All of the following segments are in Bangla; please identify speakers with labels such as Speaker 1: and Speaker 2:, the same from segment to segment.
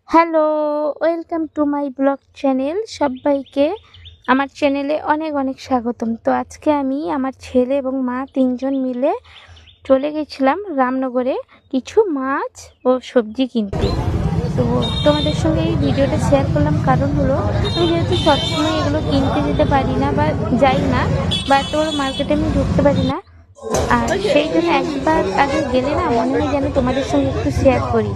Speaker 1: Hello, welcome to my blog channel. সবাইকে আমার চ্যানেলে অনেক অনেক স্বাগতম। তো আজকে আমি আমার ছেলে এবং মা তিনজন মিলে চলে গেছিলাম রামনগরে কিছু মাছ ও সবজি কিনতে। তো তোমাদের সঙ্গে এই ভিডিওটা শেয়ার করলাম, কারণ হলো আমি যেহেতু সবসময় এগুলো কিনতে যেতে পারি না বা যাই না, বা এত বড় মার্কেটে আমি ঢুকতে পারি না, আর সেই জন্য একবার আগে গেলে না মনে হয় যেন তোমাদের সঙ্গে একটু শেয়ার করি।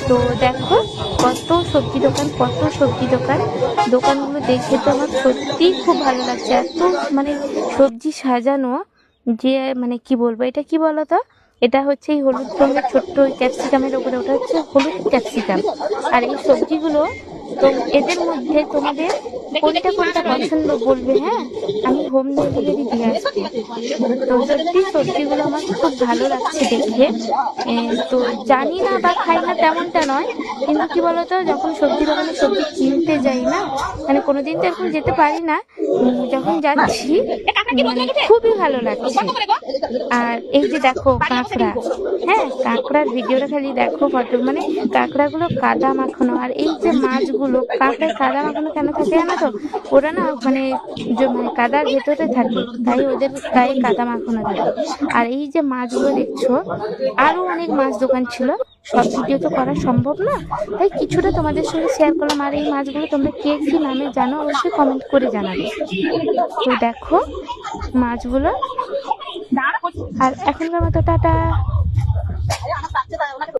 Speaker 1: তো দেখো কত সবজি দোকান, দোকানগুলো দেখে তো আমার সত্যিই খুব ভালো লাগছে। এত মানে সবজি সাজানো, যে মানে কি বলবো, এটা কি বলো তো, এটা হচ্ছে এই হলুদ রঙের ছোট্ট ওই ক্যাপসিকামের ওপরে, ওটা হচ্ছে হলুদ ক্যাপসিকাম। আর এই সবজিগুলো, তো এদের মধ্যে তোমাদের কোনটা কোনটা পছন্দ বলবে, হ্যাঁ, আমি হোম ডেলিভারি দিয়ে আসবো। তো সত্যি সবজিগুলো আমার খুব ভালো লাগছে দেখে। তো জানি না বা খাই না তেমনটা নয়, কিন্তু কি বলতো, যখন সবজি দোকানে সবজি কিনতে যাই না, মানে কোনোদিন তো এরকম যেতে পারি না, যখন যাচ্ছি মানে খুবই ভালো লাগছে। আর এই যে দেখো কাঁকড়া, হ্যাঁ, কাঁকড়ার ভিডিওটা খালি দেখো, ফটো মানে কাঁকড়াগুলো কাদা মাখানো। আর এই যে মাছগুলো, কাঁকড়ায় কাদা মাখানো কেন থাকে জানো তো? ওরা না মানে মানে কাদার ভেতরে থাকে, তাই ওদের গায়ে কাদা মাখানো থাকে। আর এই যে মাছগুলো দেখছো, আরো অনেক মাছ দোকান ছিল, সব ভিডিও তো করা সম্ভব না, তাই কিছুটা তোমাদের সঙ্গে শেয়ার করলাম। আর এই মাছগুলো তোমরা কে কি নামে জানো অবশ্যই কমেন্ট করে জানাবে। তো দেখো মাছগুলো, আর এখনকার মতো টাটা।